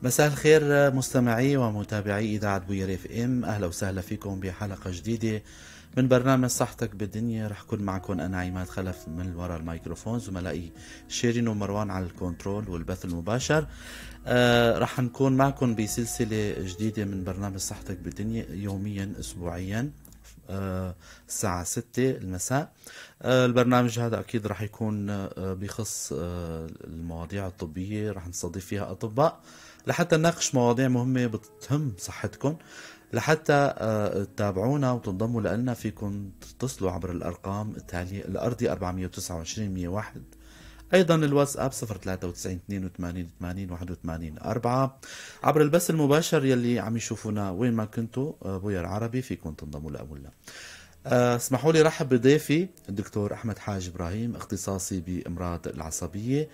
مساء الخير مستمعي ومتابعي إذاعة بويريف ام، أهلا وسهلا فيكم بحلقة جديدة من برنامج صحتك بالدنيا. رح كون معكم أنا عماد خلف من وراء الميكروفون، زملائي شيرين ومروان على الكنترول والبث المباشر. رح نكون معكم بسلسلة جديدة من برنامج صحتك بالدنيا يوميا أسبوعيا الساعة 6 المساء. البرنامج هذا أكيد رح يكون بيخص المواضيع الطبية، رح نستضيف فيها أطباء لحتى نناقش مواضيع مهمة بتهم صحتكم. لحتى تتابعونا وتنضموا لنا فيكم تتصلوا عبر الأرقام التالية: الأرضي 429 101، أيضا الواتساب 093 82 80 81 4. عبر البث المباشر يلي عم يشوفونا وين ما كنتوا بوير عربي فيكم تنضموا لنا. اسمحوا لي رحب بضيفي الدكتور أحمد حاج إبراهيم، اختصاصي بأمراض العصبية،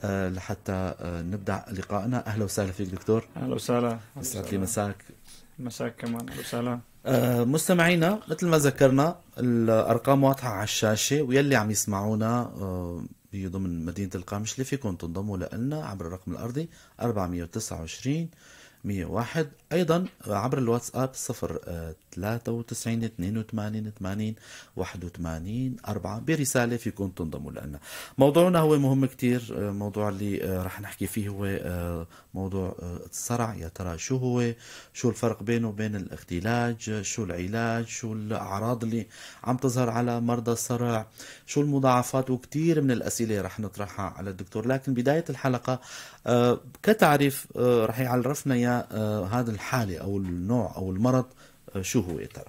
لحتى نبدأ لقائنا. أهلا وسهلا فيك دكتور. أهلا وسهلا. يسعد لي مساك. مساك كمان. أهلا وسهلا. مستمعينا، مثل ما ذكرنا الأرقام واضحة على الشاشة، ويلي عم يسمعونا ضمن مدينة القامشلي فيكم تنضموا لنا عبر الرقم الأرضي 429 101، أيضا عبر الواتساب 093 82 80 81 4 برسالة فيكم تنضموا لنا. موضوعنا هو مهم كتير، موضوع اللي رح نحكي فيه هو موضوع الصرع. يا ترى شو هو، شو الفرق بينه وبين الاختلاج، شو العلاج، شو الأعراض اللي عم تظهر على مرضى الصرع، شو المضاعفات، وكتير من الأسئلة رح نطرحها على الدكتور. لكن بداية الحلقة كتعريف رح يعرفنا يا هذا الحالة أو النوع أو المرض شو هو يا ترى؟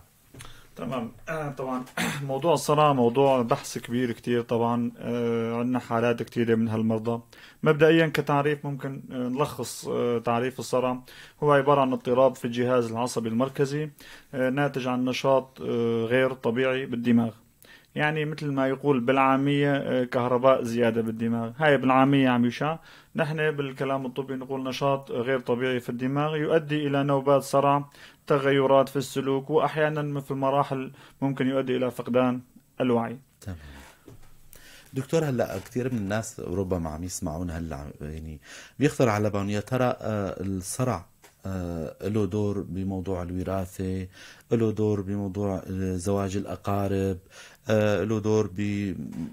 تمام. طبعا موضوع الصرع موضوع بحث كبير كتير. طبعا عندنا حالات كتيرة من هالمرضى. مبدئيا كتعريف ممكن نلخص تعريف الصرع. هو عبارة عن اضطراب في الجهاز العصبي المركزي ناتج عن نشاط غير طبيعي بالدماغ. يعني مثل ما يقول بالعامية كهرباء زيادة بالدماغ. هاي بالعامية عم يشاع. نحن بالكلام الطبي نقول نشاط غير طبيعي في الدماغ يؤدي إلى نوبات صرع، تغيرات في السلوك، وأحيانا في المراحل ممكن يؤدي إلى فقدان الوعي. تمام دكتور. هلا كثير من الناس ربما عم يسمعون هلا يعني بيخطر على بالهم يا ترى الصرع له دور بموضوع الوراثة، له دور بموضوع زواج الأقارب، له دور ب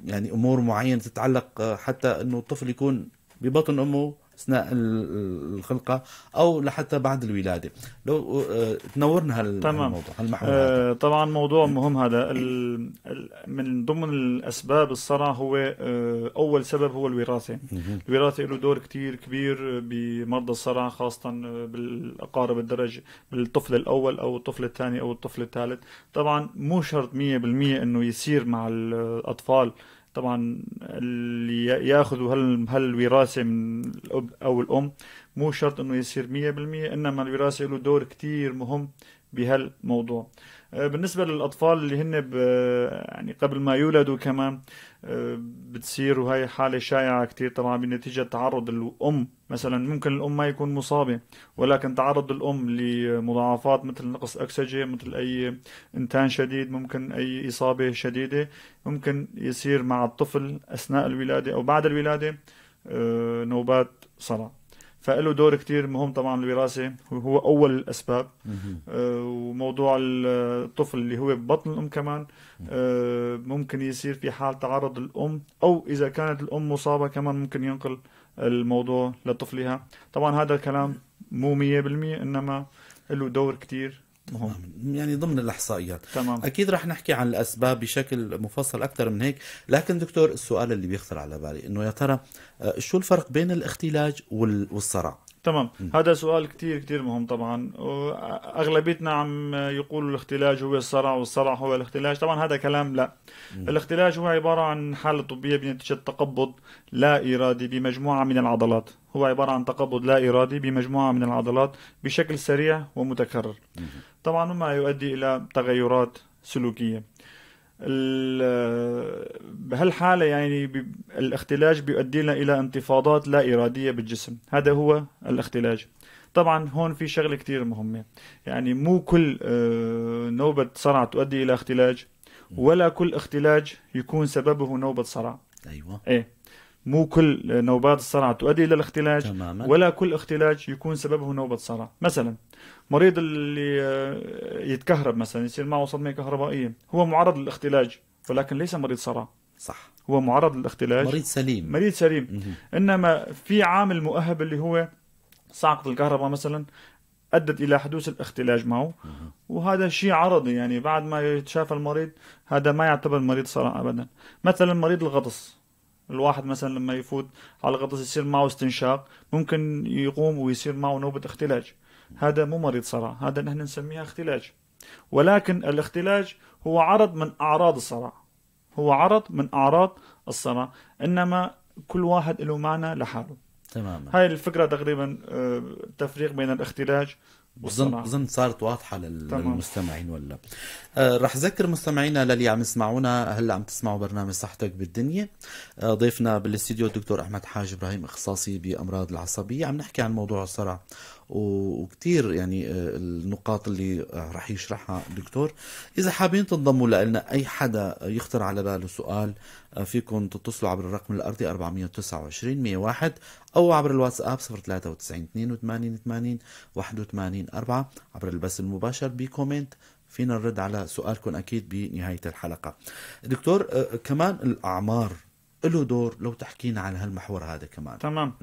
يعني أمور معينة تتعلق حتى أنه الطفل يكون ببطن أمه أثناء الخلقة أو لحتى بعد الولادة. لو تنورنا هالموضوع هالمحور. طبعا موضوع مهم هذا. من ضمن الأسباب الصرع هو أول سبب هو الوراثة. الوراثة له دور كتير كبير بمرضى الصرع، خاصة بالأقارب الدرج، بالطفل الأول أو الطفل الثاني أو الطفل الثالث. طبعا مو شرط 100% أنه يصير مع الأطفال. طبعا اللي ياخذوا هالوراثة من الأب أو الأم مو شرط أنه يصير 100%، إنما الوراثة له دور كتير مهم بهالموضوع. بالنسبة للأطفال اللي هن يعني قبل ما يولدوا كمان بتصير، وهي حالة شائعة كتير طبعا بنتيجة تعرض الأم. مثلا ممكن الأم ما يكون مصابة، ولكن تعرض الأم لمضاعفات مثل نقص أكسجة، مثل أي إنتان شديد، ممكن أي إصابة شديدة ممكن يصير مع الطفل أثناء الولادة أو بعد الولادة نوبات صرع. فله دور كتير مهم طبعا الوراثة، وهو أول الأسباب. وموضوع الطفل اللي هو ببطن الأم كمان ممكن يصير في حال تعرض الأم، أو إذا كانت الأم مصابة كمان ممكن ينقل الموضوع لطفلها. طبعا هذا الكلام مو 100%، إنما له دور كتير مهم يعني ضمن الإحصائيات. تمام. أكيد رح نحكي عن الأسباب بشكل مفصل أكثر من هيك. لكن دكتور، السؤال اللي بيخطر على بالي إنه يا ترى شو الفرق بين الاختلاج والصرع؟ تمام. هذا سؤال كتير كتير مهم. طبعا أغلبيتنا عم يقولوا الاختلاج هو الصرع والصرع هو الاختلاج. طبعا هذا كلام لا. الاختلاج هو عبارة عن حالة طبية بنتيجة تقبض لا إرادي بمجموعة من العضلات. هو عبارة عن تقبض لا إرادي بمجموعة من العضلات بشكل سريع ومتكرر، طبعا مما يؤدي إلى تغيرات سلوكية. بهالحالة يعني الاختلاج بيؤدي لنا إلى انتفاضات لا إرادية بالجسم. هذا هو الاختلاج. طبعا هون في شغلة كتير مهمة، يعني مو كل نوبة صرع تؤدي إلى اختلاج، ولا كل اختلاج يكون سببه نوبة صرع. أيوة. إيه، مو كل نوبات الصرع تؤدي إلى الاختلاج تماما. ولا كل اختلاج يكون سببه نوبة صرع. مثلا مريض اللي يتكهرب مثلا، يصير معه صدمة كهربائية، هو معرض للاختلاج ولكن ليس مريض صرع. صح، هو معرض للاختلاج، مريض سليم. مريض سليم. إنما في عامل مؤهب اللي هو صعقة الكهرباء مثلا أدت إلى حدوث الاختلاج معه، وهذا شيء عرضي، يعني بعد ما يتشافى المريض هذا ما يعتبر مريض صرع أبدا. مثلا مريض الغطس، الواحد مثلا لما يفوت على الغطس يصير معه استنشاق، ممكن يقوم ويصير معه نوبة اختلاج، هذا مو مريض صرع، هذا نحن نسميها اختلاج. ولكن الاختلاج هو عرض من أعراض الصرع، هو عرض من أعراض الصرع، إنما كل واحد له معنى لحاله. تماما. هاي الفكرة تقريبا التفريق بين الاختلاج والصرع. بظن صارت واضحة للمستمعين ولا؟ رح أذكر مستمعينا للي عم يسمعونا هلا عم تسمعوا برنامج صحتك بالدنيا. ضيفنا بالاستديو الدكتور أحمد حاج إبراهيم، اختصاصي بأمراض العصبية. عم نحكي عن موضوع الصرع وكتير يعني النقاط اللي رح يشرحها الدكتور. إذا حابين تنضموا لنا، أي حدا يخطر على باله سؤال، فيكم تتصلوا عبر الرقم الأرضي 429 101 أو عبر الواتساب 093 82 80 81 4 عبر البث المباشر بكومنت. فينا نرد على سؤالكم أكيد بنهاية الحلقة. دكتور، كمان الأعمار له دور، لو تحكينا عن هالمحور هذا كمان. تمام.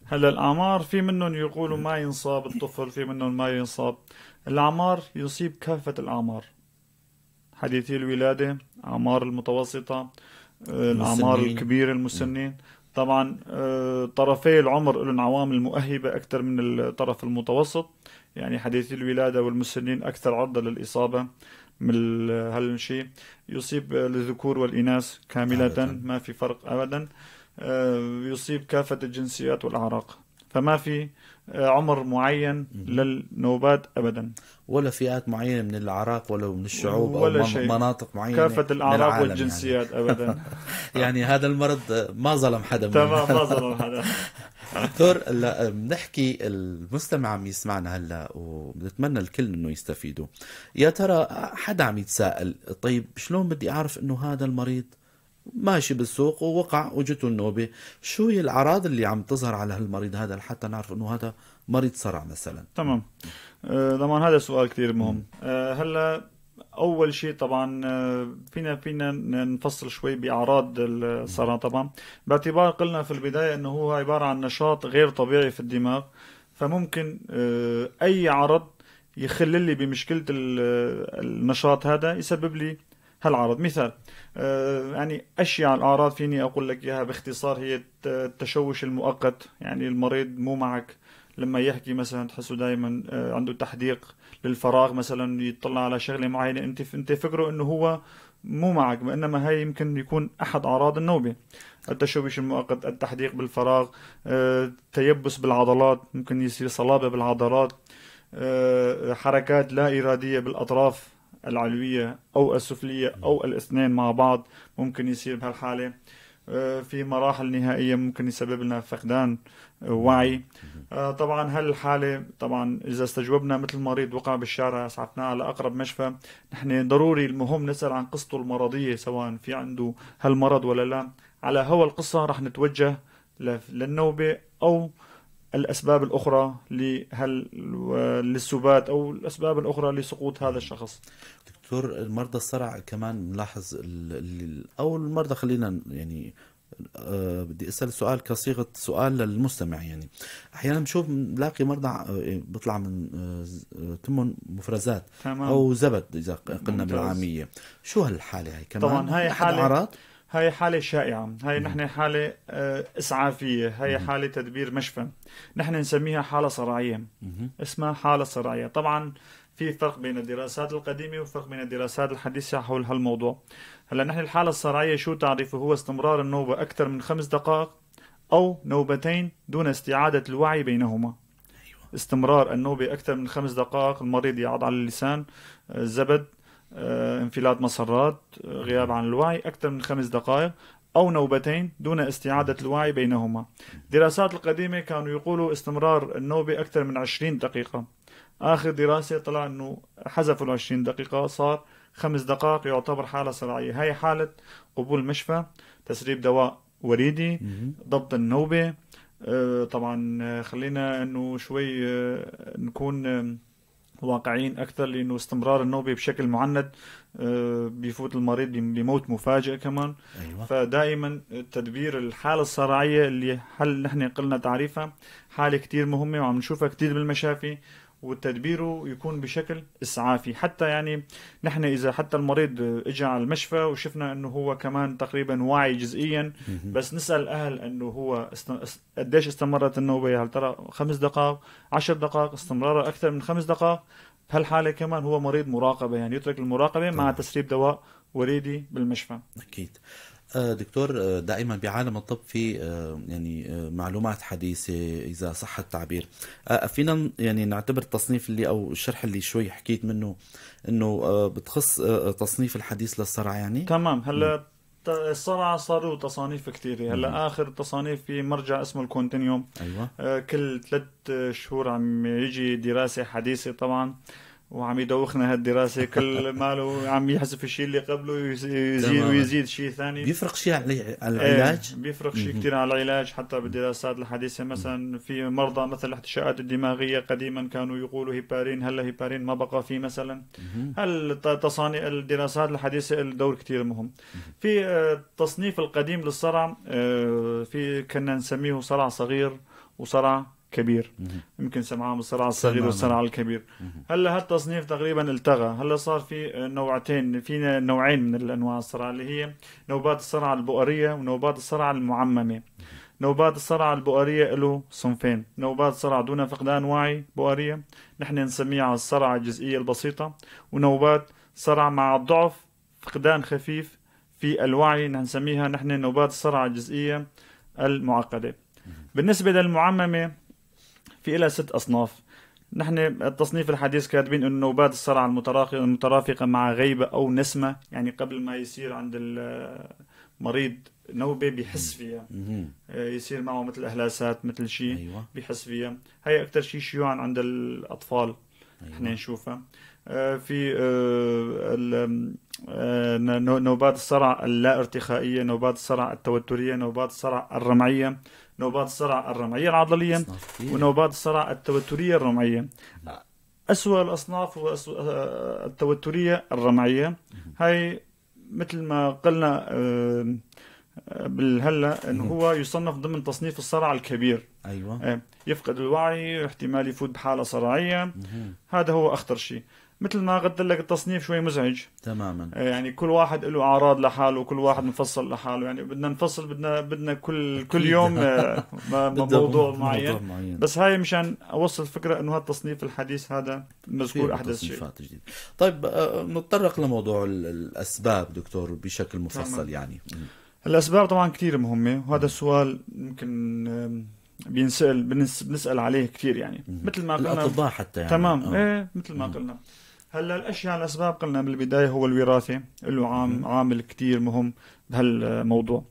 هلا الأعمار في منهم يقولوا ما ينصاب الطفل، في منهم ما ينصاب. الأعمار يصيب كافة الأعمار، حديثي الولادة، أعمار المتوسطة، الأعمار الكبيرة، المسنين. طبعا طرفي العمر لهم عوامل مؤهبة أكثر من الطرف المتوسط، يعني حديثي الولادة والمسنين أكثر عرضة للإصابة من هالشيء. يصيب الذكور والإناث كاملة، ما في فرق أبدا. يصيب كافة الجنسيات والأعراق، فما في عمر معين للنوبات أبدا، ولا فئات معينة من الأعراق ولا من الشعوب أو مناطق معينة، كافة الأعراق والجنسيات يعني. أبدا. يعني هذا المرض ما ظلم حدا. تمام، ما ظلم حدا. دكتور، هلا بنحكي المستمع عم يسمعنا هلا وبنتمنى الكل انه يستفيدوا. يا ترى حدا عم يتساءل، طيب شلون بدي اعرف انه هذا المريض ماشي بالسوق ووقع وجته النوبة؟ شو هي الأعراض اللي عم تظهر على هالمريض هذا لحتى نعرف انه هذا مريض صرع مثلا؟ تمام. طبعا هذا سؤال كتير مهم. هلا أول شيء طبعا فينا نفصل شوي بأعراض الصرع. طبعا باعتبار قلنا في البداية أنه هو عبارة عن نشاط غير طبيعي في الدماغ، فممكن أي عرض يخلل لي بمشكلة النشاط هذا يسبب لي هالعرض. مثال يعني أشياء الأعراض فيني أقول لك إياها باختصار، هي التشوش المؤقت، يعني المريض مو معك لما يحكي مثلا تحسه دائما عنده تحديق للفراغ، مثلا يطلع على شغله معينه انت فكره انه هو مو معك، انما هي يمكن يكون احد اعراض النوبه. التشوش المؤقت، التحديق بالفراغ، تيبس بالعضلات، ممكن يصير صلابه بالعضلات، حركات لا اراديه بالاطراف العلويه او السفليه او الاثنين مع بعض ممكن يصير بهالحاله. في مراحل نهائية ممكن يسبب لنا فقدان وعي. طبعا هالحالة طبعا إذا استجوبنا مثل مريض وقع بالشارع اسعفناه على أقرب مشفى، نحن ضروري المهم نسأل عن قصته المرضية، سواء في عنده هالمرض ولا لا. على هوا القصة رح نتوجه للنوبة أو الأسباب الأخرى للسبات أو الأسباب الأخرى لسقوط هذا الشخص. دكتور، المرضى الصرع كمان نلاحظ أو المرضى، خلينا يعني بدي أسأل سؤال كصيغة سؤال للمستمع. يعني أحيانا بنشوف نلاقي مرضى بيطلع من تمن مفرزات أو زبد إذا قلنا بالعامية. شو هالحالة هاي كمان؟ طبعا هاي حالة هاي حالة شائعة، هاي نحن حالة إسعافية، هاي حالة تدبير مشفى، نحن نسميها حالة صرعية، اسمها حالة صرعية. طبعا في فرق بين الدراسات القديمة وفرق بين الدراسات الحديثة حول هالموضوع. هلا نحن الحالة الصرعية شو تعريفه؟ هو استمرار النوبة أكثر من 5 دقائق أو نوبتين دون استعادة الوعي بينهما. استمرار النوبة أكثر من 5 دقائق، المريض يعض على اللسان، زبد، انفلات مسرات، غياب عن الوعي أكثر من 5 دقائق، أو نوبتين دون استعادة الوعي بينهما. الدراسات القديمة كانوا يقولوا استمرار النوبة أكثر من 20 دقيقة. آخر دراسة طلع أنه حذفوا 20 دقيقة، صار 5 دقائق يعتبر حالة صرعية. هاي حالة قبول مشفى، تسريب دواء وريدي، ضبط النوبة. طبعا خلينا انه شوي نكون واقعيين اكثر، لانه استمرار النوبة بشكل معند بيفوت المريض بموت مفاجئ كمان. أيوة. فدائما تدبير الحالة الصرعية اللي نحن قلنا تعريفها حالة كتير مهمة وعم نشوفها كتير بالمشافي، وتدبيره يكون بشكل إسعافي. حتى يعني نحن إذا حتى المريض إجا على المشفى وشفنا أنه هو كمان تقريبا واعي جزئيا، بس نسأل الأهل أنه هو قديش استمرت النوبة، هل ترى 5 دقائق 10 دقائق، استمرارها أكثر من 5 دقائق، بهالحالة كمان هو مريض مراقبة، يعني يترك المراقبة مع تسريب دواء وريدي بالمشفى. أكيد. دكتور، دائما بعالم الطب في يعني معلومات حديثة إذا صح التعبير. فينا يعني نعتبر التصنيف اللي أو الشرح اللي شوي حكيت منه إنه بتخص تصنيف الحديث للصرع يعني. تمام. هلا الصرع صاروا تصانيف كثيرة. هلا آخر تصانيف في مرجع اسمه الكونتينيوم. أيوة. كل 3 شهور عم يجي دراسة حديثة طبعا، وعم يدوخنا هالدراسة كل ماله عم يحذف الشيء اللي قبله يزيد ويزيد شيء ثاني. بيفرق شيء على العلاج؟ بيفرق شيء كتير على العلاج. حتى بالدراسات الحديثة مثلا في مرضى مثل الاحتشاءات الدماغية قديما كانوا يقولوا هيبارين، هلا هيبارين ما بقى فيه مثلا. هل تصانيف الدراسات الحديثة الدور كتير مهم. في التصنيف القديم للصرع في كنا نسميه صرع صغير وصرع كبير. يمكن سمعان بالصرع الصغير والصرع الكبير. هلا هالتصنيف تقريبا التغى. هلا صار في نوعين من الانواع الصرع، اللي هي نوبات الصرع البؤرية ونوبات الصرع المعممة. نوبات الصرع البؤرية له صنفين: نوبات صرع دون فقدان وعي بؤرية، نحن نسميها الصرع الجزئية البسيطة، ونوبات صرع مع ضعف فقدان خفيف في الوعي نسميها نحن نوبات الصرع الجزئية المعقدة. بالنسبة للمعممة في لها 6 أصناف. نحن التصنيف الحديث كاتبين أن نوبات الصرع المترافقة مع غيبة أو نسمة، يعني قبل ما يصير عند المريض نوبة بيحس فيها، يصير معه مثل إهلاسات مثل شيء. أيوة. بيحس فيها. هي أكتر شيء شيوعا عند الأطفال. أيوة. نحن نشوفها. في نوبات الصرع اللا ارتخائية، نوبات الصرع التوترية، نوبات الصرع الرمعية، نوبات الصرع الرمعية العضلية، ونوبات الصرع التوترية الرمعية. أسوأ الأصناف هو التوترية الرمعية. هاي مثل ما قلنا بالهلا انه هو يصنف ضمن تصنيف الصرع الكبير. ايوه. يفقد الوعي، احتمال يفوت بحالة صرعية. هذا هو أخطر شيء. مثل ما قلت لك التصنيف شوي مزعج تماما. يعني كل واحد له أعراض لحاله وكل واحد مفصل لحاله. يعني بدنا نفصل، بدنا كل يوم موضوع معين. بس هاي مشان أوصل فكرة إنه هذا التصنيف الحديث هذا مذكور أحدث شيء. طيب نتطرق لموضوع الأسباب دكتور بشكل مفصل. تمام. يعني الأسباب طبعا كتير مهمة، وهذا السؤال يمكن بنسأل عليه كتير. يعني مثل ما قلنا الأطباء حتى يعني. تمام. مثل ما قلنا. هلا الأشياء الأسباب قلنا بالبداية هو الوراثة، له عامل كتير مهم بهالموضوع.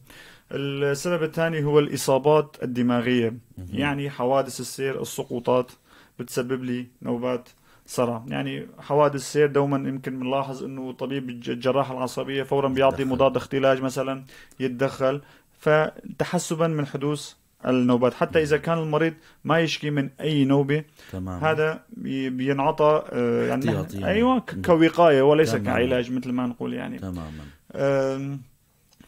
السبب الثاني هو الإصابات الدماغية، يعني حوادث السير، السقوطات بتسبب لي نوبات صرع. يعني حوادث السير دوما يمكن بنلاحظ انه طبيب الجراحة العصبية فورا بيعطي مضاد اختلاج مثلا، يتدخل فتحسبا من حدوث النوبات. حتى إذا كان المريض ما يشكي من أي نوبة، تمام. هذا بينعطى يعني أيوة كوقاية وليس تمام. كعلاج مثل ما نقول يعني. تماما.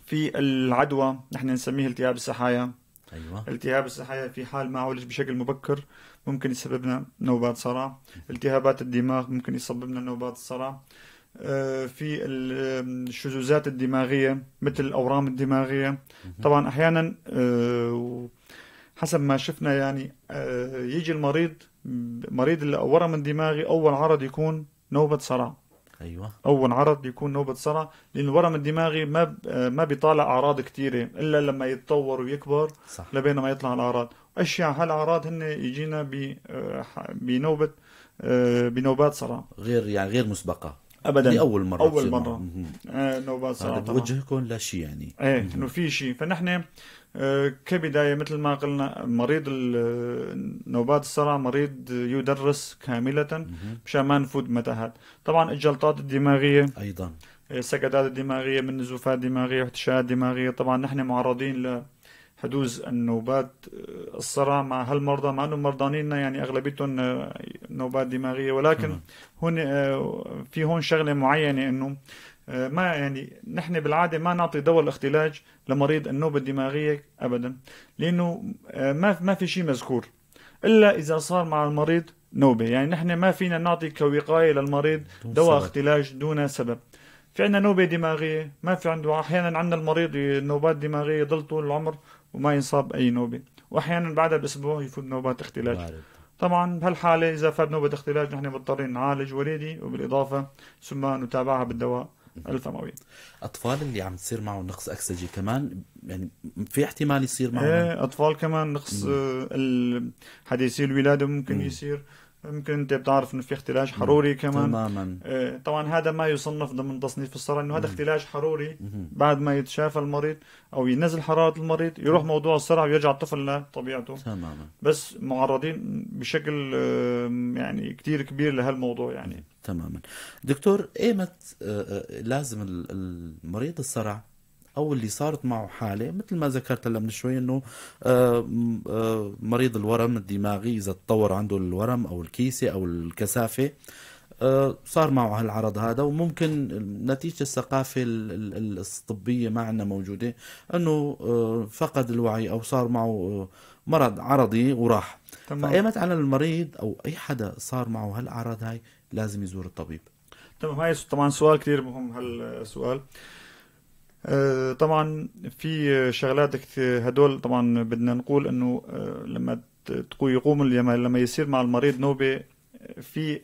في العدوى نحن نسميه التهاب السحايا. أيوة. التهاب السحايا في حال ما عولج بشكل مبكر ممكن يسبب لنا نوبات صرع. التهابات الدماغ ممكن يسبب لنا نوبات الصرع. في الشذوذات الدماغية مثل الأورام الدماغية. طبعا أحيانا حسب ما شفنا يعني يجي مريض الورم الدماغي أول عرض يكون نوبة صرع. أيوة. أول عرض يكون نوبة صرع، لأن الورم الدماغي ما بيطالع أعراض كتيرة إلا لما يتطور ويكبر. صح. لبين ما يطلع الأعراض. أشياء هالأعراض هن يجينا بنوبات صرع غير مسبقة ابدا. لأول مرة. اول مرة نوبات صرع توجهكم لا شيء يعني. انه في شيء. فنحن كبداية مثل ما قلنا مريض نوبات الصرع مريض يدرس كاملة مشان ما نفوت بمتاهات. طبعا الجلطات الدماغية ايضا، السكتات الدماغية من نزوفات دماغية واحتشاءات دماغية. طبعا نحن معرضين حدوث النوبات الصرع مع هالمرضى، مع انهم مرضانين يعني اغلبيتهم نوبات دماغيه، ولكن هون في هون شغله معينه انه ما يعني نحن بالعاده ما نعطي دواء الاختلاج لمريض النوبه الدماغيه ابدا، لانه ما في شيء مذكور الا اذا صار مع المريض نوبه. يعني نحن ما فينا نعطي كوقايه للمريض دواء اختلاج دون سبب. في عندنا نوبة دماغية، ما في عنده، أحيانا عندنا المريض نوبات دماغية يضل طول العمر وما ينصاب أي نوبة، وأحيانا بعدها بأسبوع يفوت نوبات اختلاج. طبعا بهالحالة إذا فات نوبة اختلاج نحن مضطرين نعالج وليدي، وبالإضافة ثم نتابعها بالدواء الفموي. أطفال اللي عم تصير معه نقص أكسجي كمان يعني في احتمال يصير معه؟ أطفال كمان نقص حديثي الولادة ممكن يصير. ممكن انت بتعرف انه في اختلاج حروري كمان. تماما. طبعا هذا ما يصنف ضمن تصنيف الصرع، انه هذا اختلاج حروري. بعد ما يتشافى المريض او ينزل حرارة المريض يروح موضوع الصرع ويرجع الطفل لطبيعته. تماما. بس معرضين بشكل يعني كتير كبير لهالموضوع يعني. تماما. دكتور، ايمت لازم المريض الصرع او اللي صارت معه حاله مثل ما ذكرت هلا من شوي انه مريض الورم الدماغي اذا تطور عنده الورم او الكيسه او الكثافه، صار معه هالعرض هذا، وممكن نتيجه الثقافه الطبيه ما عندنا موجوده انه فقد الوعي او صار معه مرض عرضي وراح. فايمت على المريض او اي حدا صار معه هالاعراض هاي لازم يزور الطبيب؟ تمام. هاي طبعا سؤال كثير مهم هالسؤال. طبعا في شغلات هدول طبعا بدنا نقول انه لما لما يصير مع المريض نوبة، في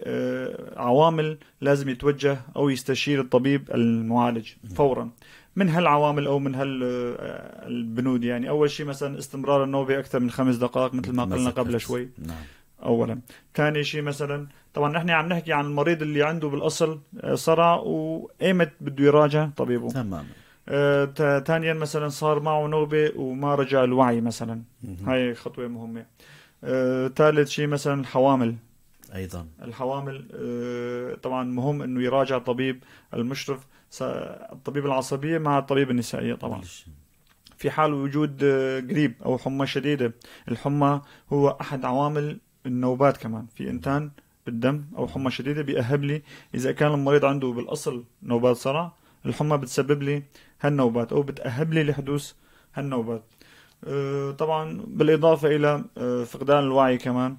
عوامل لازم يتوجه او يستشير الطبيب المعالج فورا. من هالعوامل او من هالبنود يعني اول شيء مثلا استمرار النوبة اكثر من 5 دقائق مثل ما قلنا قبل شوي. نعم. اولا. ثاني شيء مثلا طبعا نحن عم نحكي عن المريض اللي عنده بالاصل صرع وايمت بده يراجع طبيبه. تمام. ثانيا مثلا صار معه نوبة وما رجع الوعي مثلا. هاي خطوة مهمة. ثالث شيء مثلا الحوامل. أيضا الحوامل طبعا مهم أنه يراجع طبيب المشرف، الطبيب العصبية مع الطبيب النسائية. طبعا في حال وجود قريب أو حمى شديدة. الحمى هو أحد عوامل النوبات كمان. في إنتان بالدم أو حمى شديدة بيأهب لي إذا كان المريض عنده بالأصل نوبات صرع، الحمى بتسبب لي هالنوبات أو بتأهب لي لحدوث هالنوبات. طبعا بالإضافة إلى فقدان الوعي كمان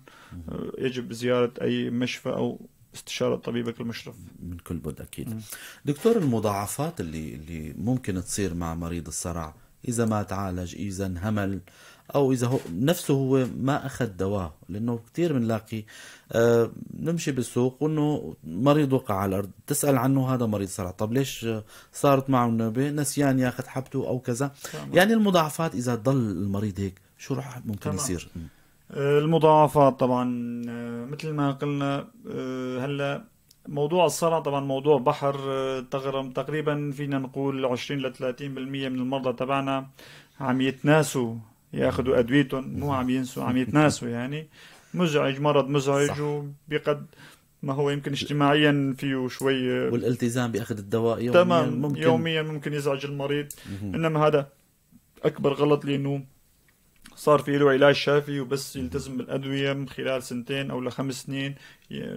يجب زيارة أي مشفى أو استشارة طبيبك المشرف من كل بد أكيد. دكتور، المضاعفات اللي ممكن تصير مع مريض الصرع إذا ما تعالج، إذا انهمل أو إذا هو نفسه هو ما أخذ دواء، لأنه كتير بنلاقي نمشي بالسوق وإنه مريض وقع على الأرض تسأل عنه هذا مريض صرع، طب ليش صارت معه النوبة؟ نسيان ياخذ حبته أو كذا. يعني المضاعفات إذا ضل المريض هيك شو رح ممكن يصير؟ المضاعفات طبعا مثل ما قلنا هلا موضوع الصرع طبعا موضوع بحر. تقريبا فينا نقول 20 ل 30% من المرضى تبعنا عم يتناسوا ياخذوا ادويتهم، مو عم ينسوا، عم يتناسوا. يعني مزعج، مرض مزعج، وبقد ما هو يمكن اجتماعيا فيه شوي، والالتزام باخذ الدواء يوميا تمام يوميا ممكن يزعج المريض. انما هذا اكبر غلط، لانه صار في له علاج شافي وبس يلتزم بالأدوية من خلال 2 أو ل5 سنين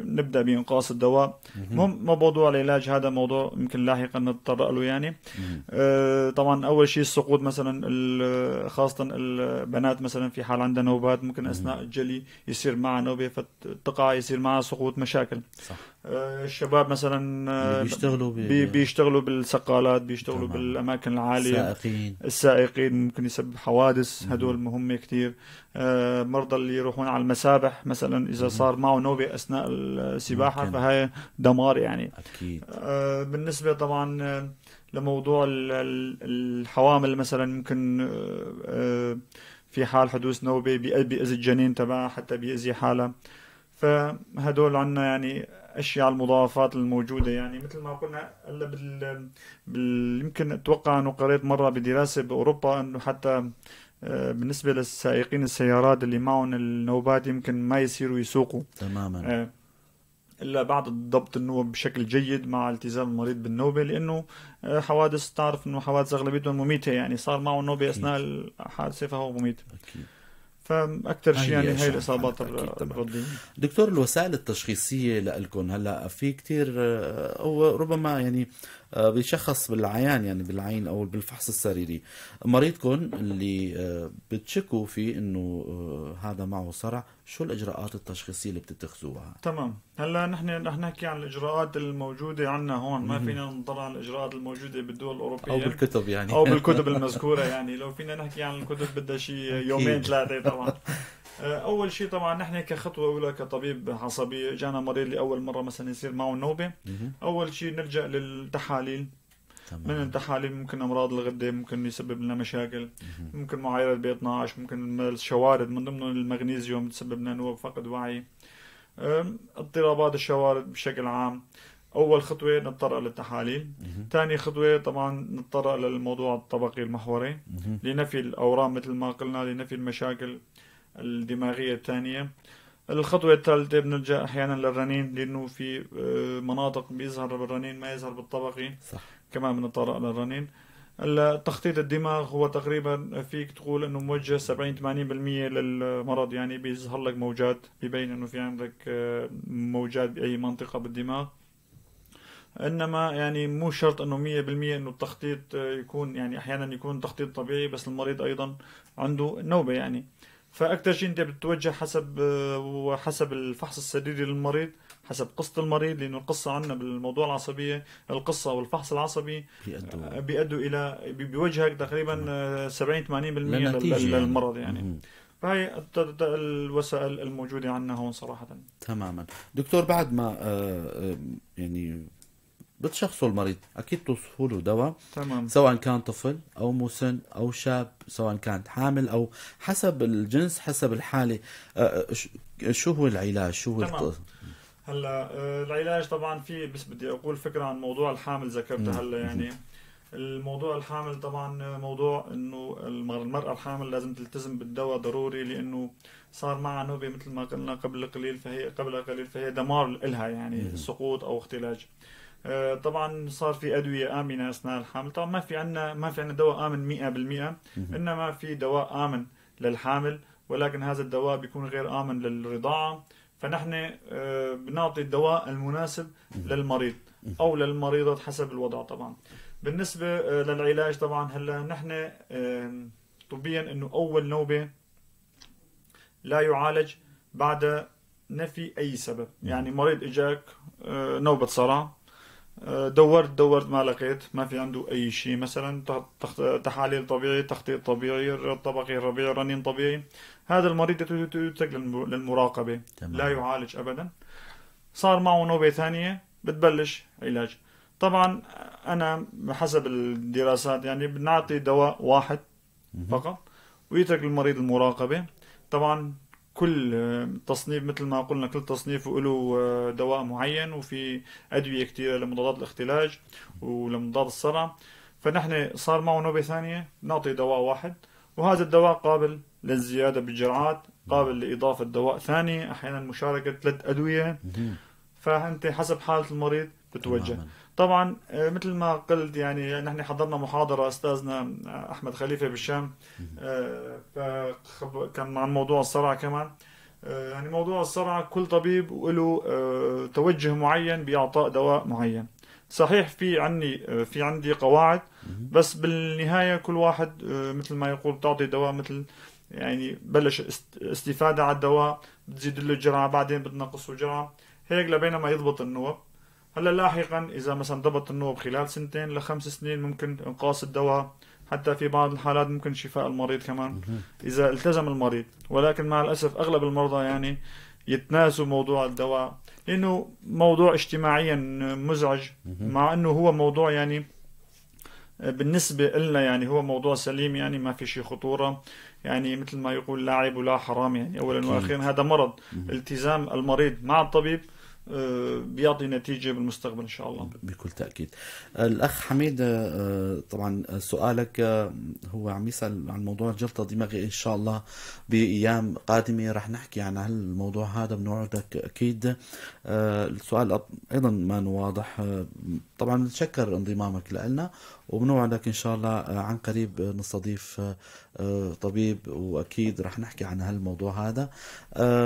نبدأ بإنقاص الدواء. موضوع العلاج هذا موضوع يمكن لاحقا نتطرق له يعني. طبعا أول شيء السقوط مثلا، خاصة البنات مثلا في حال عندها نوبات ممكن أثناء الجلي يصير معها نوبة فتقع يصير معها سقوط، مشاكل. صح. الشباب مثلا بيشتغلوا بالسقالات، بيشتغلوا بالأماكن العالية، السائقين ممكن يسبب حوادث. هدول مهمة كتير. مرضى اللي يروحون على المسابح مثلا إذا صار معه نوبة أثناء السباحة فهي دمار يعني. أكيد. بالنسبة طبعا لموضوع الحوامل مثلا ممكن في حال حدوث نوبة بيأذي الجنين تبعها حتى بيأذي حالها. فهدول عنا يعني أشياء المضاعفات الموجودة. يعني مثل ما قلنا هلا يمكن أتوقع أنه قريت مرة بدراسة بأوروبا أنه حتى بالنسبة للسائقين السيارات اللي معهم النوبات يمكن ما يصيروا يسوقوا. تماما. إلا بعد ضبط النوبة بشكل جيد مع التزام المريض بالنوبة، لأنه حوادث تعرف أنه حوادث أغلبيتهم مميتة، يعني صار معه نوبة أثناء الحادثة فهو مميت. أكيد. فأكثر شيء يعني هاي الإصابات الردية. دكتور، الوسائل التشخيصية لكم هلا في كتير أو ربما يعني بيشخص بالعيان، يعني بالعين أو بالفحص السريري مريضكم اللي بتشكوا فيه إنه هذا معه صرع، شو الإجراءات التشخيصية اللي بتتخذوها؟ تمام. هلا نحن رح نحكي عن الإجراءات الموجودة عندنا هون، ما فينا ننظر عن الإجراءات الموجودة بالدول الأوروبية أو بالكتب يعني أو بالكتب المذكورة. يعني لو فينا نحكي عن الكتب بدها شيء يومين ثلاثة طبعا. أول شيء طبعا نحن كخطوة أولى كطبيب عصبي جانا مريض لأول مرة مثلا يصير معه نوبة، أول شيء نلجأ للتحاليل. من التحاليل ممكن أمراض الغدة، ممكن يسبب لنا مشاكل، ممكن معايرة بي 12، ممكن الشوارد من ضمن المغنيسيوم تسبب لنا نوب، فقد وعي، اضطرابات الشوارد بشكل عام. أول خطوة نضطر للتحاليل. ثاني خطوة طبعا نضطر للموضوع الطبقي المحوري لنفي الأورام مثل ما قلنا، لنفي المشاكل الدماغية الثانية. الخطوة الثالثة بنلجأ أحيانا للرنين، لأنه في مناطق بيظهر بالرنين ما يظهر بالطبقي. صح. كمان بنضطر للرنين. تخطيط الدماغ هو تقريبا فيك تقول انه موجه 70-80% للمرض، يعني بيظهر لك موجات بيبين انه في عندك موجات باي منطقة بالدماغ. انما يعني مو شرط انه 100% انه التخطيط يكون، يعني احيانا يكون تخطيط طبيعي بس المريض ايضا عنده نوبة يعني. فاكثر شيء انت بتتوجه حسب الفحص السريري للمريض، حسب قصة المريض، لأنه القصة عندنا بالموضوع العصبية، القصة والفحص العصبي بيؤدوا إلى بيوجهك تقريبا 70-80% للمرض يعني. فهي الوسائل الموجودة عندنا هون صراحة. تماما. دكتور، بعد ما يعني بتشخصوا المريض أكيد توصفوا له دواء. تمام. سواء كان طفل أو مسن أو شاب، سواء كانت حامل أو حسب الجنس حسب الحالة. شو هو العلاج؟ شو هو هلا العلاج طبعا في، بس بدي اقول فكره عن موضوع الحامل ذكرتها هلا. يعني الموضوع الحامل طبعا موضوع انه المرأة الحامل لازم تلتزم بالدواء ضروري، لانه صار معها نوبة مثل ما قلنا قبل قليل، فهي دمار لها يعني سقوط او اختلاج. طبعا صار في ادوية آمنة اثناء الحمل. طبعا ما في عندنا دواء آمن 100%، انما في دواء آمن للحامل، ولكن هذا الدواء بيكون غير آمن للرضاعة. فنحن بنعطي الدواء المناسب للمريض أو للمريضة حسب الوضع. طبعا بالنسبة للعلاج طبعا هلا نحن طبيا إنه أول نوبة لا يعالج بعد نفي أي سبب. يعني مريض إجاك نوبة صرع، دورت ما لقيت، ما في عنده أي شيء، مثلا تحاليل طبيعي، تخطيط طبيعي، طبقي ربيع، رنين طبيعي، هذا المريض يترك للمراقبة. تمام. لا يعالج أبدا. صار معه نوبة ثانية بتبلش علاج. طبعا أنا حسب الدراسات يعني بنعطي دواء واحد فقط ويترك المريض المراقبة. طبعا كل تصنيف مثل ما قلنا كل تصنيف له دواء معين، وفي أدوية كثيرة لمضادات الاختلاج ولمضاد الصرع. فنحن صار معه نوبة ثانية نعطي دواء واحد، وهذا الدواء قابل للزيادة بالجرعات، قابل لإضافة دواء ثاني، أحيانا مشاركة 3 أدوية. فأنت حسب حالة المريض بتوجه. طبعا مثل ما قلت يعني نحن حضرنا محاضرة أستاذنا أحمد خليفة بالشام، كان عن موضوع الصرع كمان. يعني موضوع الصرع كل طبيب له توجه معين بإعطاء دواء معين. صحيح في عندي قواعد، بس بالنهاية كل واحد مثل ما يقول تعطي دواء مثل يعني بلش استفادة على الدواء، بتزيد له الجرعة، بعدين بتنقصه جرعة، هيك لبينما يضبط النوب. هلا لاحقا اذا مثلا ضبط النوب خلال 2 ل5 سنين ممكن انقاص الدواء، حتى في بعض الحالات ممكن شفاء المريض كمان اذا التزم المريض. ولكن مع الاسف اغلب المرضى يعني يتناسوا موضوع الدواء، لانه موضوع اجتماعيا مزعج، مع انه هو موضوع يعني بالنسبة لنا يعني هو موضوع سليم، يعني ما في شيء خطورة. يعني مثل ما يقول لا عيب ولا حرام، يعني اولا واخيرا هذا مرض. التزام المريض مع الطبيب بيعطي نتيجة بالمستقبل إن شاء الله. بكل تأكيد. الأخ حميد، طبعا سؤالك هو عم يسأل عن موضوع جلطة دماغي. إن شاء الله بأيام قادمة رح نحكي عن هالموضوع هذا، بنوعدك أكيد. السؤال أيضا ما واضح. طبعا نتشكر انضمامك لنا، وبنوعدك إن شاء الله عن قريب نستضيف طبيب، وأكيد رح نحكي عن هالموضوع هذا.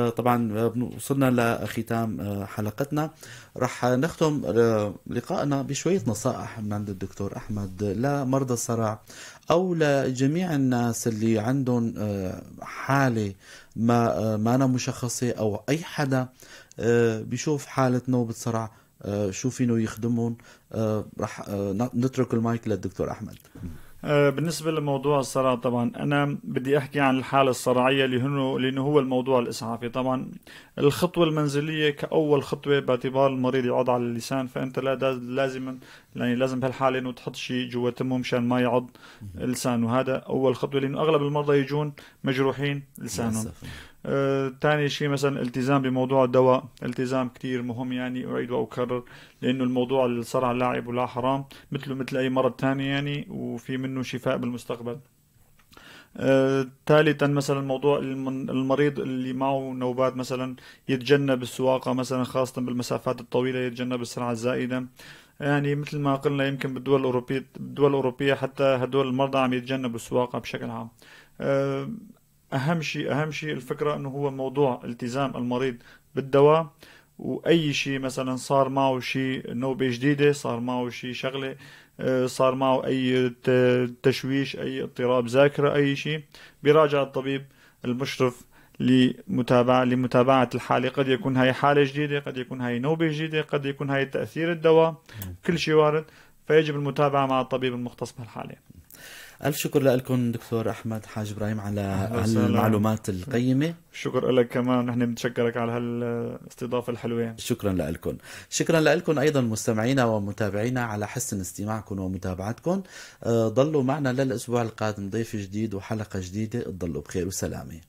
طبعا وصلنا لختام حلقتنا. رح نختم لقائنا بشوية نصائح من عند الدكتور أحمد لمرضى الصرع، أو لجميع الناس اللي عندهم حالة ما أنا مشخصة، أو أي حدا بيشوف حالة نوبة صرع شو فينه يخدمهم. رح نترك المايك للدكتور أحمد. بالنسبة لموضوع الصرع، طبعا أنا بدي أحكي عن الحالة الصرعية لأنه هو الموضوع الإسعافي. طبعا الخطوة المنزلية كأول خطوة باعتبار المريض يعض على اللسان، فأنت لازم بهالحالة إنه تحط شيء جوا تمه مشان ما يعض اللسان، وهذا أول خطوة، لأنه أغلب المرضى يجون مجروحين لسانهم. تاني شيء مثلا التزام بموضوع الدواء، التزام كتير مهم، يعني أعيد وأكرر، لأنه الموضوع الصرع لاعب ولا حرام، مثل أي مرض تاني يعني، وفي منه شفاء بالمستقبل. ثالثا مثلا موضوع المريض اللي معه نوبات مثلا يتجنب السواقة مثلا، خاصة بالمسافات الطويلة، يتجنب السرعة الزائدة. يعني مثل ما قلنا يمكن بالدول الأوروبية حتى هدول المرضى عم يتجنبوا السواقة بشكل عام. أهم شيء الفكرة إنه هو موضوع التزام المريض بالدواء. وأي شيء مثلا صار معه شيء نوبة جديدة، صار معه شيء شغلة، صار معه أي تشويش، أي اضطراب ذاكرة، أي شيء، بيراجع الطبيب المشرف لمتابعة الحالة. قد يكون هاي حالة جديدة، قد يكون هاي نوبة جديدة، قد يكون هاي تأثير الدواء، كل شيء وارد، فيجب المتابعة مع الطبيب المختص بهالحالة. ألف شكر لكم دكتور أحمد حاج إبراهيم على المعلومات القيمة. شكرا لك كمان، نحن بنتشكرك على هالاستضافة الحلوة. شكرا لكم. شكرا لكم أيضا مستمعينا ومتابعينا على حسن استماعكم ومتابعتكم. ضلوا معنا للأسبوع القادم ضيف جديد وحلقة جديدة. ضلوا بخير وسلامة.